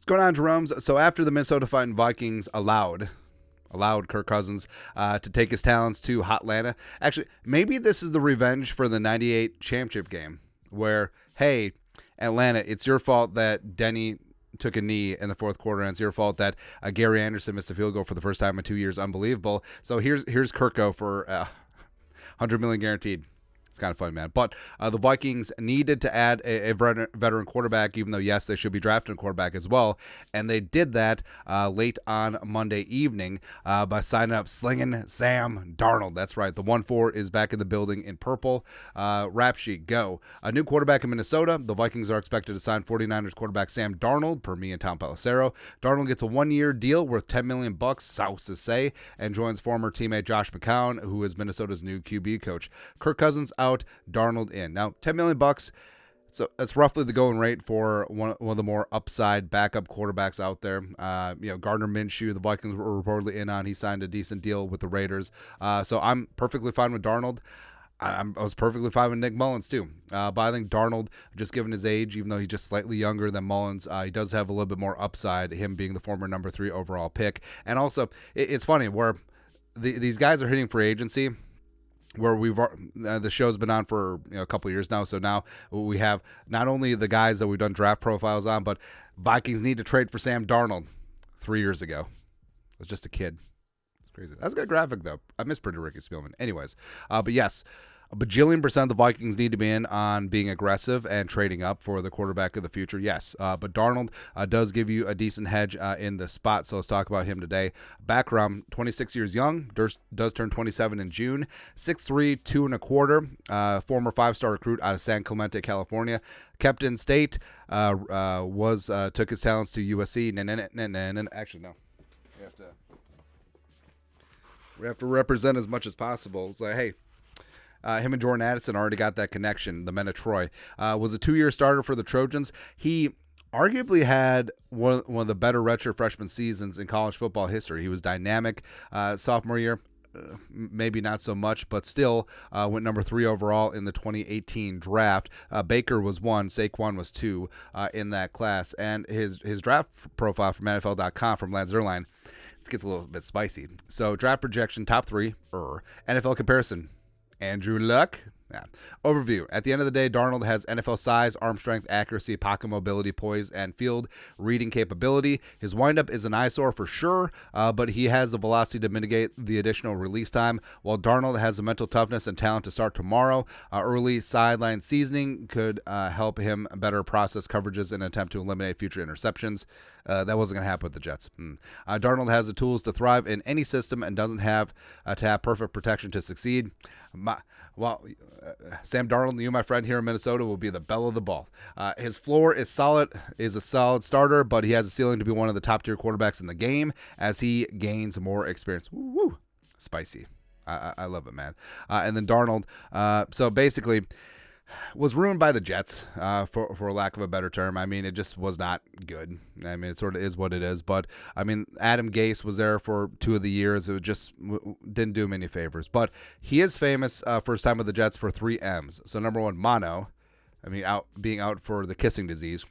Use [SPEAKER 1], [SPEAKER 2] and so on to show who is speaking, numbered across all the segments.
[SPEAKER 1] What's going on, Jerome's? So after the Minnesota Vikings allowed Kirk Cousins to take his talents to Hotlanta, actually, maybe this is the revenge for the 98 championship game where, hey, Atlanta, it's your fault that Denny took a knee in the fourth quarter, and it's your fault that Gary Anderson missed a field goal for the first time in 2 years. Unbelievable. So here's Kirko for $100 million guaranteed. It's kind of fun, man. But the Vikings needed to add a veteran quarterback, even though, yes, they should be drafting a quarterback as well. And they did that late on Monday evening by signing up slinging Sam Darnold. That's right. The 1-4 is back in the building in purple. Rap sheet, go. A new quarterback in Minnesota. The Vikings are expected to sign 49ers quarterback Sam Darnold, per me and Tom Pelissero. Darnold gets a 1-year deal worth $10 million, sources say, and joins former teammate Josh McCown, who is Minnesota's new QB coach. Kirk Cousins out, Darnold in. Now, $10 million, so that's roughly the going rate for one of the more upside backup quarterbacks out there. Gardner Minshew, the Vikings were reportedly in on. He signed a decent deal with the Raiders. So I'm perfectly fine with Darnold. I was perfectly fine with Nick Mullins too. But I think Darnold, just given his age, even though he's just slightly younger than Mullins, he does have a little bit more upside, him being the former number 3 overall pick. And also, it's funny where these guys are hitting free agency, where the show's been on for a couple of years now. So now we have not only the guys that we've done draft profiles on, but Vikings need to trade for Sam Darnold 3 years ago. I was just a kid. It's crazy. That's a good graphic, though. I miss pretty Ricky Spielman. Anyways, but yes, a bajillion % the Vikings need to be in on being aggressive and trading up for the quarterback of the future. Yes, but Darnold does give you a decent hedge in the spot, so let's talk about him today. Background, 26 years young, does turn 27 in June, 6'3", 2 1/4, former 5-star recruit out of San Clemente, California. Kept in state, took his talents to USC. Actually, no. We have to represent as much as possible. It's like, hey, him and Jordan Addison already got that connection. The men of Troy. Was a 2-year starter for the Trojans. He arguably had one of the better redshirt freshman seasons in college football history. He was dynamic sophomore year. Maybe not so much, but still went number 3 overall in the 2018 draft. Baker was 1, Saquon was 2 in that class. And his draft profile from NFL.com from Lance Zierlein, this gets a little bit spicy. So draft projection, top 3, NFL comparison, Andrew Luck. Yeah. Overview. At the end of the day, Darnold has NFL size, arm strength, accuracy, pocket mobility, poise, and field reading capability. His windup is an eyesore for sure, but he has the velocity to mitigate the additional release time, while Darnold has the mental toughness and talent to start tomorrow. Early sideline seasoning could help him better process coverages in an attempt to eliminate future interceptions. That wasn't going to happen with the Jets. Darnold has the tools to thrive in any system and doesn't have to have perfect protection to succeed. Sam Darnold, you, my friend, here in Minnesota, will be the belle of the ball. His floor is a solid starter, but he has a ceiling to be one of the top-tier quarterbacks in the game as he gains more experience. Woo! Spicy. I love it, man. And then Darnold, so basically, was ruined by the Jets, for lack of a better term. I mean, it just was not good. I mean, it sort of is what it is. But, I mean, Adam Gase was there for 2 of the years. It just didn't do him any favors. But he is famous for his time with the Jets for 3 M's. So, number 1, mono. I mean, being out for the kissing disease.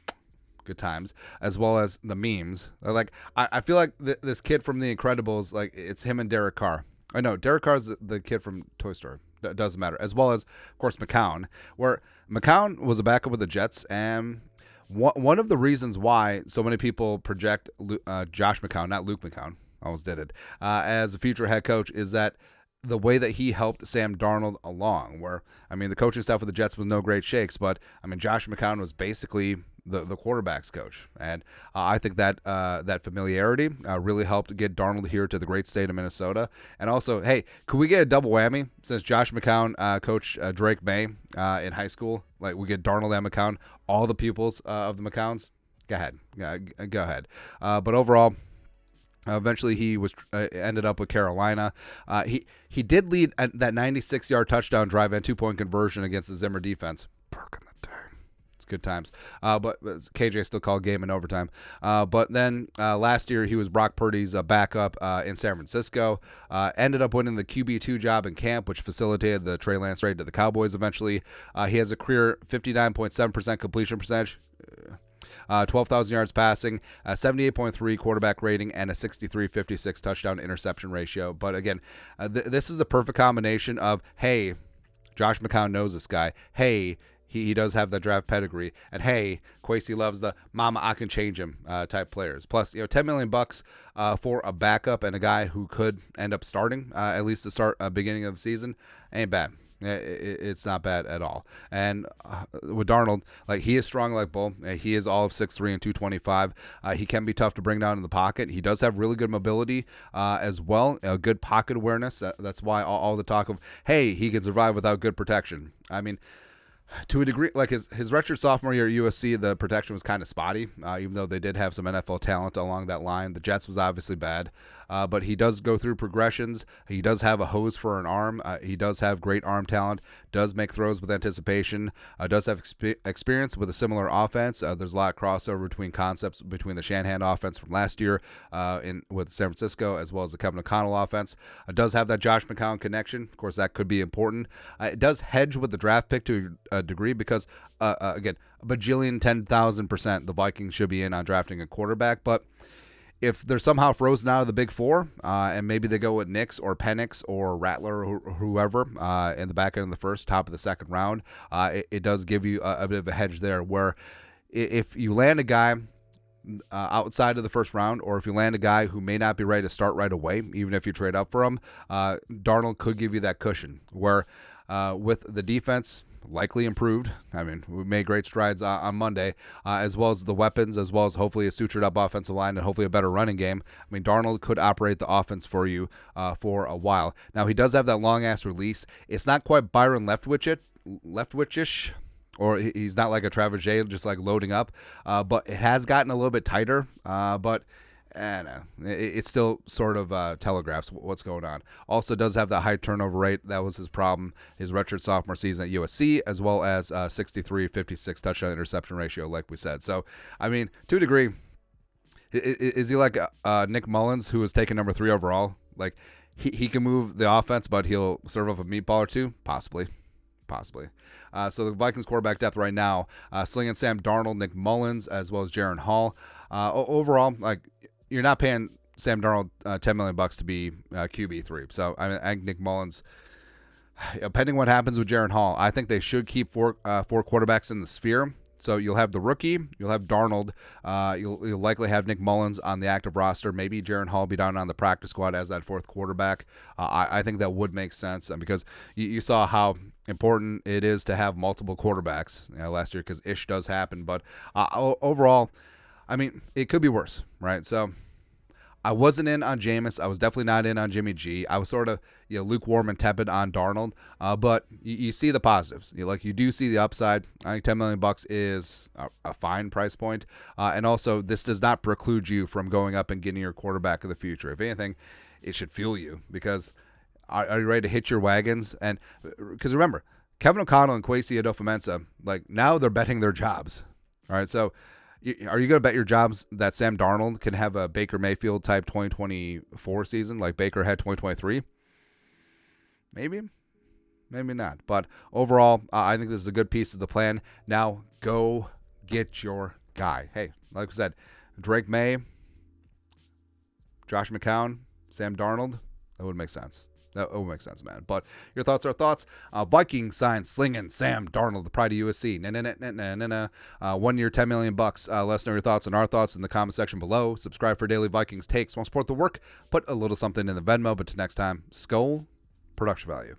[SPEAKER 1] Good times. As well as the memes. Like, I feel like this kid from The Incredibles, like, it's him and Derek Carr. I know, Derek Carr's the kid from Toy Story. It doesn't matter. As well as, of course, McCown, where McCown was a backup with the Jets. And one of the reasons why so many people project Josh McCown, not Luke McCown, almost did it, as a future head coach is that the way that he helped Sam Darnold along, where, I mean, the coaching staff with the Jets was no great shakes, but, I mean, Josh McCown was basically the quarterback's coach. And I think that that familiarity really helped get Darnold here to the great state of Minnesota. And also, hey, could we get a double whammy since Josh McCown coached Drake May in high school? Like, we get Darnold and McCown, all the pupils of the McCowns? Go ahead. Go ahead. But overall, eventually, he was ended up with Carolina. He did lead that 96-yard touchdown drive and 2-point conversion against the Zimmer defense. Perk in the day. It's good times. But KJ still called game in overtime. But then last year, he was Brock Purdy's backup in San Francisco. Ended up winning the QB2 job in camp, which facilitated the Trey Lance trade to the Cowboys eventually. He has a career 59.7% completion percentage. 12,000 yards passing, 78.3 quarterback rating, and a 63-56 touchdown interception ratio. But again, this is the perfect combination of, hey, Josh McCown knows this guy. Hey, he does have the draft pedigree, and hey, Kwesi loves the mama I can change him type players. Plus, $10 million for a backup and a guy who could end up starting at least the start beginning of the season ain't bad. It's not bad at all. And with Darnold, like, he is strong like bull. He is all of 6'3" and 225. He can be tough to bring down in the pocket. He does have really good mobility as well, good pocket awareness. That's why all the talk of, hey, he can survive without good protection. I mean, to a degree, like his redshirt sophomore year at USC, the protection was kind of spotty, even though they did have some NFL talent along that line. The Jets was obviously bad, but he does go through progressions. He does have a hose for an arm. He does have great arm talent, does make throws with anticipation, does have experience with a similar offense. There's a lot of crossover between concepts between the Shanahan offense from last year with San Francisco, as well as the Kevin O'Connell offense. Does have that Josh McCown connection. Of course, that could be important. It does hedge with the draft pick to a degree because, again, a bajillion 10,000% the Vikings should be in on drafting a quarterback. But if they're somehow frozen out of the big four, and maybe they go with Nix or Penix or Rattler or whoever in the back end of the first, top of the second round, it does give you a bit of a hedge there where if you land a guy outside of the first round, or if you land a guy who may not be ready to start right away, even if you trade up for him, Darnold could give you that cushion where with the defense likely improved. I mean, we made great strides on Monday, as well as the weapons, as well as hopefully a sutured up offensive line and hopefully a better running game. I mean, Darnold could operate the offense for you for a while. Now, he does have that long-ass release. It's not quite Byron Leftwich-ish, or he's not like a Travis Jay, just like loading up, but it has gotten a little bit tighter, but no, it still sort of telegraphs what's going on. Also does have that high turnover rate. That was his problem his redshirt sophomore season at USC, as well as 63-56 touchdown interception ratio, like we said. So, I mean, to a degree, is he like Nick Mullins, who was taken number 3 overall? Like, he can move the offense, but he'll serve up a meatball or two? Possibly. So the Vikings quarterback depth right now, slinging Sam Darnold, Nick Mullins, as well as Jaron Hall. Overall, like, you're not paying Sam Darnold $10 million to be QB3. So I think Nick Mullins, depending what happens with Jaron Hall, I think they should keep four quarterbacks in the sphere. So you'll have the rookie, you'll have Darnold, you'll likely have Nick Mullins on the active roster. Maybe Jaron Hall be down on the practice squad as that fourth quarterback. I think that would make sense because you saw how important it is to have multiple quarterbacks last year, because ish does happen. But overall, I mean, it could be worse, right? So I wasn't in on Jameis. I was definitely not in on Jimmy G. I was sort of lukewarm and tepid on Darnold. But you see the positives. You do see the upside. I think $10 million is a fine price point. And also, this does not preclude you from going up and getting your quarterback of the future. If anything, it should fuel you, because are you ready to hit your wagons? And because remember, Kevin O'Connell and Kwesi Adofo-Mensah, like, now they're betting their jobs. All right, so are you going to bet your jobs that Sam Darnold can have a Baker Mayfield type 2024 season like Baker had 2023? Maybe not. But overall, I think this is a good piece of the plan. Now go get your guy. Hey, like I said, Drake May, Josh McCown, Sam Darnold, that would make sense. That would make sense, man. But your thoughts are thoughts. Vikings sign slinging Sam Darnold, the pride of USC. 1 year, $10 million. Let us know your thoughts and our thoughts in the comment section below. Subscribe for daily Vikings takes. Want to support the work? Put a little something in the Venmo. But till next time, Skull Production Value.